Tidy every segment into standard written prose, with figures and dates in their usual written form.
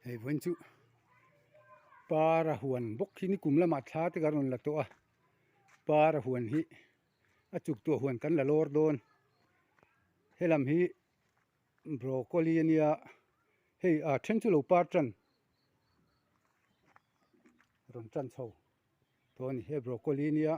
hei voin chu para huan bok hi ni kum lama thla te garon la to a para huan hi a chuk to huan kan la lor don helam hi broccoli ania hei a then chu lo par tran ron tran chho to ni he broccoli nia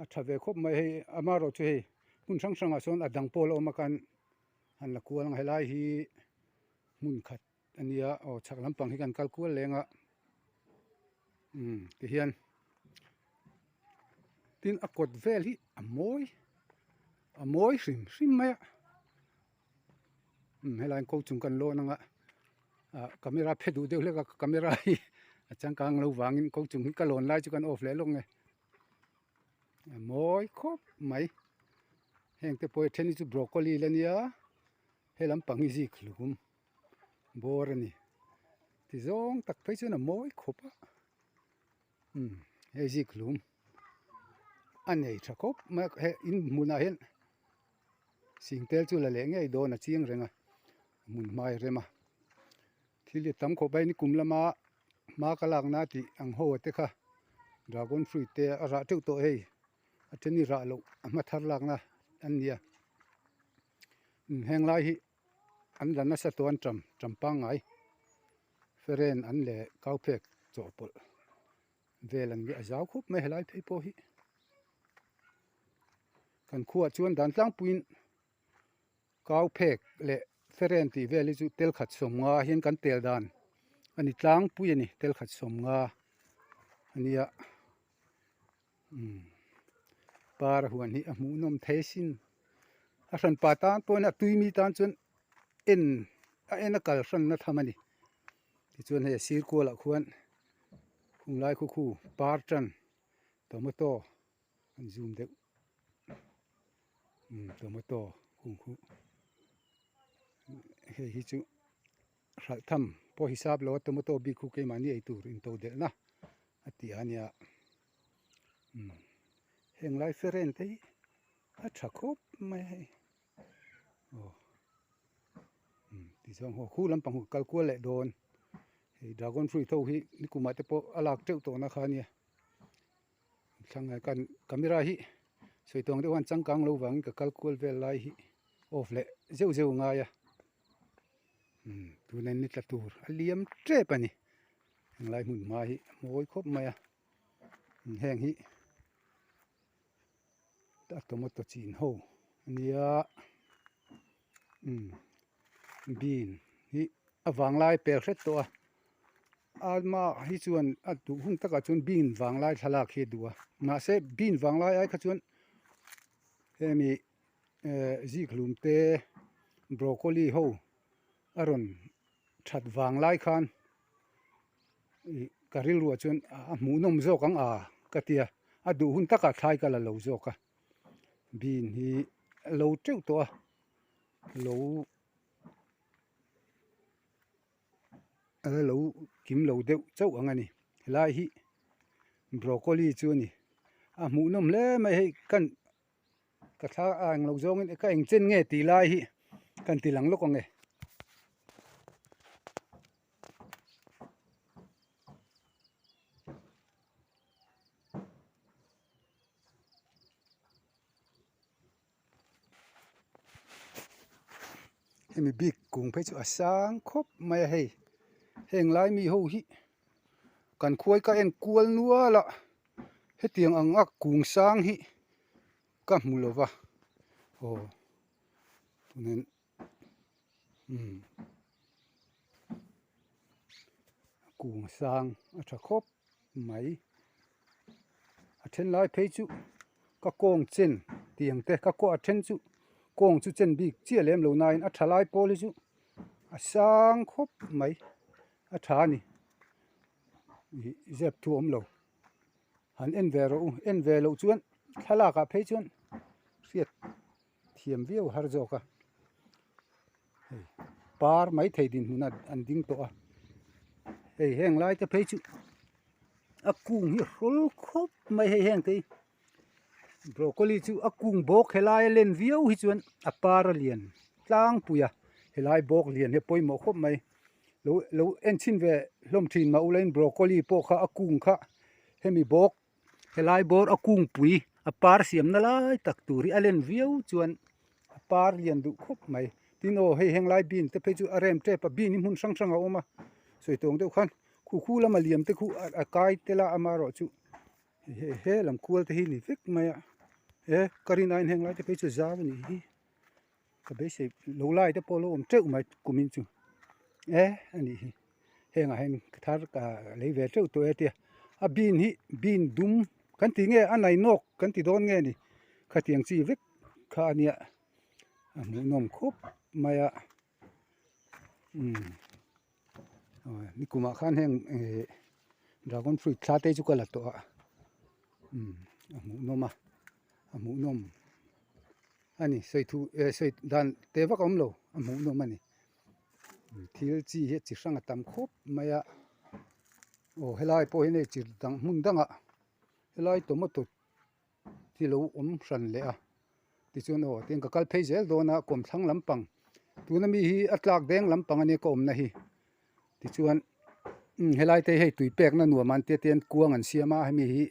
a thave khop mai hei amaro chu hei hun sang sang a son adang pol oma kan han la kual helai hi mun khat ania o chak lampang hi kan kalkual lenga ti hian tin a kot vel hi a moi hrim mai helai ko chung kan lo nanga camera phedu deuh le ka camera hi achangkang lo wangin ko chung hi kalon lai chu kan off le long nge moi khop mai hengte poi theni chu broccoli lania helam pangi ji khlum bor ani ti zong tak phei chu na moi khopa he ji khlum anei thakop ma he in muna hen singtel chu la le nge do na chiang renga mun mai rema thili tam kho bai ni kumlama ma kalak na ti ang ho te kha dragon fruit te ara teu to hei ateni ra lo ama thar lak na an nia heng lai hi an dan sa to an trampang ai feren an le kau phek chopol velan ge ajaw khup me helai phei po hi kan khuwa chuan dan tlang puin kau phek le feren ti veli chu tel khat som nga hian kan tel dan ani tlang pui ani tel khat som nga ania par huan hi a mu nom thesin a ran pa tan pona tuimi tan chun en a kal ran na thamani ti chuan he sir ko la khuan khunglai khu par tran tomato an zoom de tomato khu he hi chu ral tham po hisab lo tomato bi khu ke mani ei tur in to del na ati ania heng lai feren te a thakop mai hei ti zong ho khu lampang hu kalkual le don hei dragon fruit tho hi ni kuma te po alak teu to na khania thangai kan camera hi soitong de wan changkang lo wang ka kalkual vel lai hi off le zeu nga ya tunen ni tlatur aliam tre pani henglai mun ma hi moi khop mai a heng hi ta tomato chin ho nia bean hi awang lai per hret to alma hi chuan atu hung taka chuan bean wang lai thalak he duwa na se bean wang lai ai kha chuan hemi ji khlum te broccoli ho aron that wang lai khan karil ruwa chuan a mu nom zok ang katia adu hun taka thlai kala lo zoka bean hi lo teu to lo kim lo deuh chau angani helai hi broccoli chu ni a mu nom le mai hei kan ka tha ang lo zong in ka eng chen nge ti lai hi kan ti lang lok ange hemi big kung phei chu asang khop mai hei heng lai mi ho hi kan khuai ka en kual nuala hetiang anga kung sang hi ka hmulowa tunen kung sang a tha khop mai a then lai phei chu ka kong chen tiang te ka ko a then chu kong chu chen big chia lem lo nain a thalai poli chu a sang khop mai a tha ni zep thu om lo han en ve lo chuan thalaka phei chuan riat thiam viau har zoka par mai thei din huna an ding to a hei heng lai te phei chu a kung hi rol khop mai hei heng te broccoli chu a kung bok helai len viau hi chuan a par lian tlang puya helai bok lian he poimo khop mai lo en chin ve hlom thin ma ulein broccoli po kha akung kha hemi bok helai bor akung pui a par siam na lai tak turi alen viau chuan a par lian du khop mai tino hei henglai bin te pe chu arem te pa bin hun sang sang a oma soitong deuh khan khu lama liam te khu a kai te la amaro chu he lam kual te hi ni fik maya karin ain henglai te pe chu zaw ni hi ka be se lo lai te polo om treu mai kumin chu ani hi henga hen thar ka leive treu to ete a bin hi bin dum kan ti nge anai nok kan ti don nge ni khatiang chi vek kha ania mu nom khop maya ni kuma khan heng dragon fruit thla te chu kala to mu nom ani sei thu sei dan te wa kom lo mu nom ani thil chi he chi sang tam khop maya helai po hi ne chi dang mun danga helai tomato ti lo san le a ti chuan tin ka kal phei zel dona kom thlang lampang tuna mi hi atlak deng lampang ani ko om na hi ti chuan helai te hei tui pek na nuam an te ten kuang an siama mi hi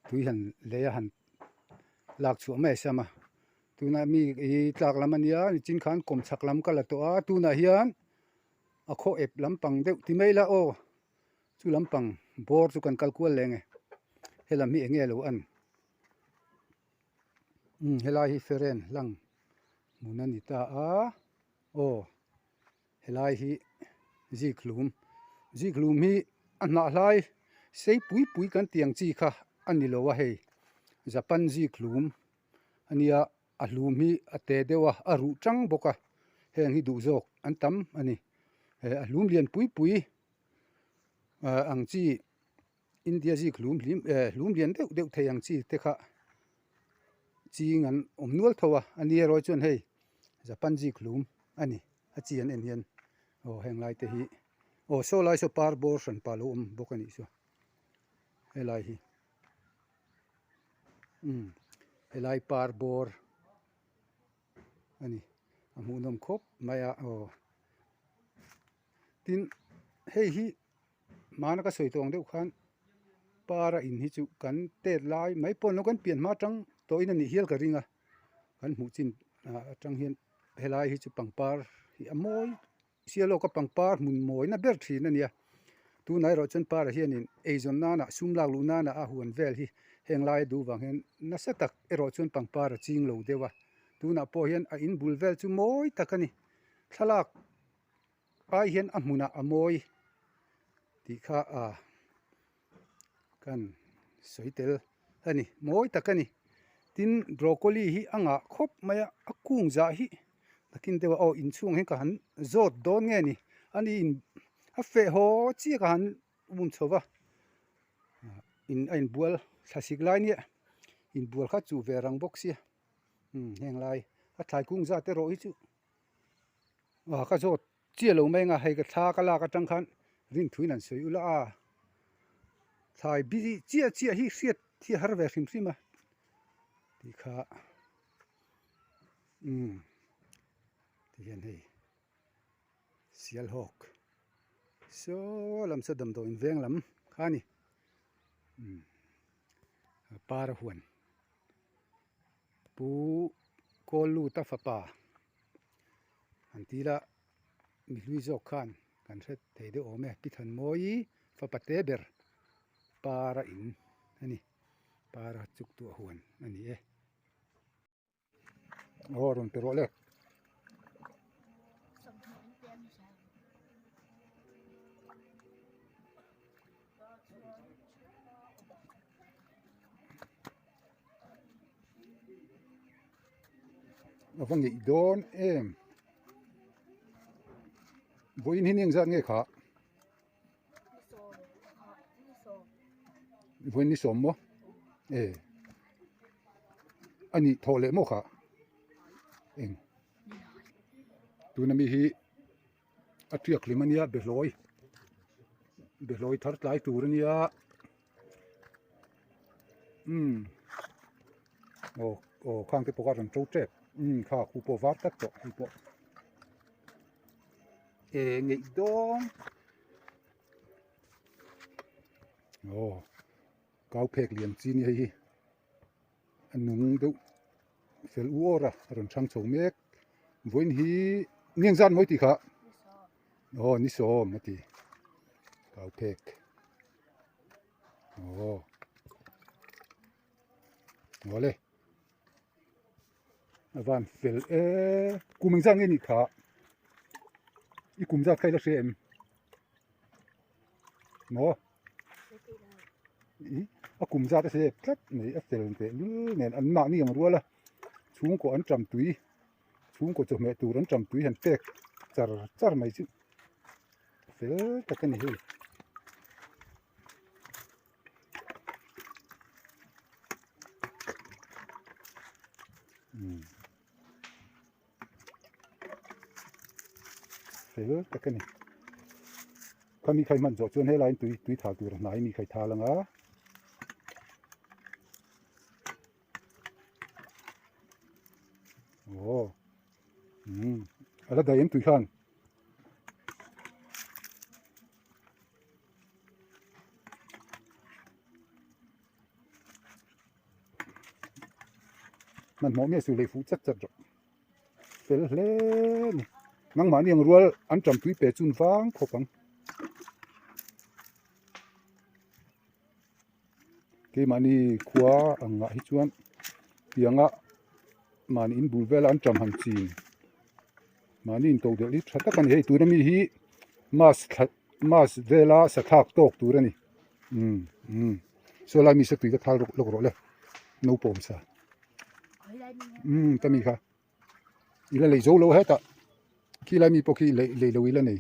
tui han le han lak chu mai sama tuna mi hi tlak lamania ni chin khan kom chak lam kala to a tuna hian a kho ep lampang deuh ti mai la chu lampang bor chu kan kalkual lenge hela mi enge lo an helai hi feren lang munani ta helai hi ziklum hi anna hlai sei pui kan tiang chi kha ani lo wa hei japan ziklum ania a hlum hi ate dewa aru tang boka heng hi du jok an tam ani a hlum lian pui ang chi india ziklum hlum lian deuh theiang chi te kha chi ngan omnual thowa ani ro chon hei japan ziklum ani a chi an enian henglai te hi so lai so par bor san palo bokani so helai hi helai par bor ani amu nom khop maya tin hei hi mana ka soitong deuh khan para in hi chu kan te lai mai pon lo kan pian ma tang to in ani hial ka ringa kan mu chin tang hian helai hi chu pangpar hi amoi sialo ka pangpar mun moi na ber thin ania tu nai ro chen par hian in eizon nana sumlak lu nana a huan vel hi henglai du wang hen na satak ero chun pangpar a ching lo dewa tu na po hian a in bul vel chu moi takani thalak pai hian a hmuna amoi ti kha kan soitel ani moi takani tin broccoli hi anga khop maya akung za hi takin dewa in chung he ka han zot don nge ni ani in a fe ho chi ka han chowa in bual thlasik lai ni in bual kha chu ve rang box sia henglai a thlai kung za te ro hi chu ka zot chia lo mai nga hei ka thla ka la ka tang khan rin thuin an soi ula thai bi chia hi riat thi har ve hrim ma ti kha ti hian hei sial hawk so lam sa dam do in veng lam khani par huan pu kolu ta fa pa antila mi lui zo khan kan set thei de ome pithan moi fa pate ber para in ani para chuk tu huan ani ron pero le avang i don voin hining zat nge kha voin ni som mo ani thole mo kha eng tunami hi atiak limania beloi thar tlai turania khang te pokar ran chou trep kha khu po war tak to hi po ngei dong โอ้กาวเพกเหลียนจีนี่ให้อันนุงดูเฟลอูอระรันช่างโฉมเมกวันฮีเนียงจันไม่ตีค่ะโอ้นี่โซมาตีกาวเพกโอ้โหเลยวันเฟลกูมึงจังนี่ค่ะอีกุมจังใครละเชมโน่อีกุมจังเสพคัดนี่เฟลเตเนี่ยอันหน้านี่ยังรัวละช่วงก็อันจำตุยช่วงก็จะเมตุรันจำตุยเห็นเตกจาร์ไม่จุเฟลตะกันนี่เฮ้ยเฟลตะกันนี่ถ้ามีใครมันจอดชวนให้ไลน์ตุยถาตัวไหนมีใครทาลังอ่ะโอ้อะไรได้ยังตุยขันมันหมอเมียสุเลยฟูจัดเฟลเล่นนังหมานี่ยังรัวอันจำตุยเปิดจุนฟังขบังเกมานี่ขวาอังกะฮิจวนเปียงะมันอินบุลเวลอันจำหันจีนมันอินโตเดลิชัตกันเฮตัวนั้นมีฮีมาสเวลาสถากโตกตัวนี้ส่วนเรามีสติกทาลกเลยโนปมซะตามีค่ะอีละเลยโจโลเฮตะคีละมีปกีเลยโลอีละนี่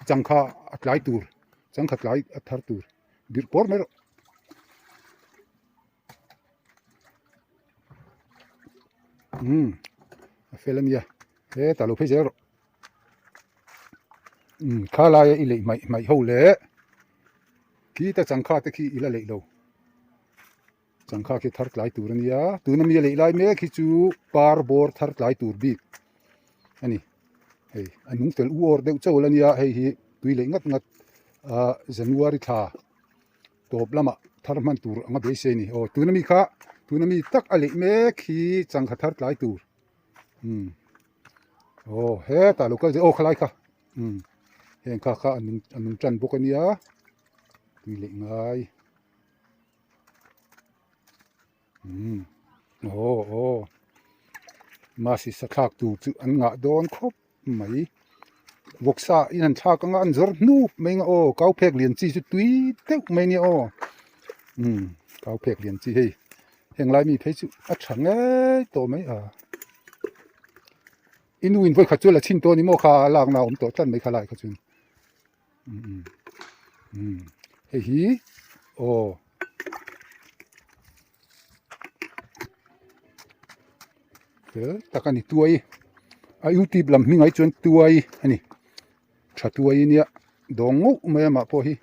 จังค่าอัดไลตัวจังค่าไลอัดทาร์ตัวบิร์ปอร์เมอร์เฟลมีเฮ้ตาลูเพเจอร์ข้าลายอีเลยไม่หูเล่คีตะจังค่าตะคีอีละเลยโลจังค่าคิดทาร์ไลตัวนี้ตัวนั้นมีเลยไลเมคิจูปาร์บอร์ทาร์ไลตัวบีอันนี้เฮ้อันนู้นเฟลอูอร์เดวเจ้าละนี่เฮ้ตัวเลยงัดจันวาริท่าตัวบล้ำทาร์มันตัวงัดเบสนี่โอ้ตัวนั้นมีค่ะตัวนั้นมีตักอะไรเมคีจังค่าทาร์ไลตัวโอ้เฮ้ตาลูกก็จะโอ้คลายค่ะเห็นค่ะอันนู้นจันบุกันนี่ตัวเลยง่ายโอ้มาสิสักทักตูจุอันงะโดนครบไหมวกษาอินันชากังอันจอร์นูไม่งโอ้เกาเพกเลียนจีจุดตุยเต้ไม่เนี่ยโอ้เกาเพกเลียนจีเฮเฮงไรมีเพจุอัดฉังโตไหมอินูอินไว้ขจุละชิ้นตัวนี้โมคาลางนาอมโตตันไม่ขลายขจุนเฮ้ยโอ้ตะกันนี่ตัวอายุตีบลำมีไงจนตัวอันนี้ชัดตัวเนี่ยดงงูไม่มาพอฮี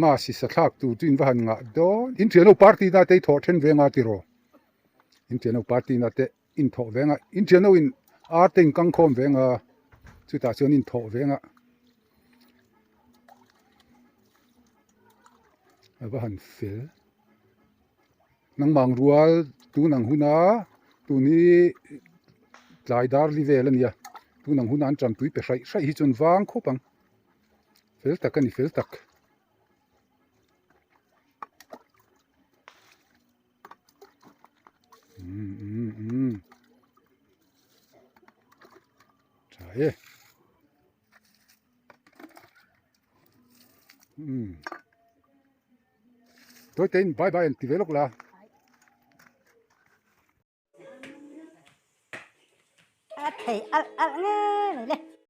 มาสิสักทักตัวจินวันงะดอนอินเทอร์โนปาร์ตี้นั่นเตะทอดเชนเวงอาติโรอินเทอร์โนปาร์ตี้นั่นเตะอินทอเวงอ่ะอินเทอร์โนอินอาร์ติงกังคอมเวงอ่ะสุดท้ายส่วนอินทอเวงอ่ะว่าหันเฟลนังมังรัวตัวนังหุนาตัวนี้ลายดาร์ลิเวลเนี่ยตัวนังหุนานจำตุยไปใส่หิจนวางคบังเฟลตักกันนี่เฟลตักใช่ตัวเต็นบายที่เวลกละเฮ้ยอะไรเลย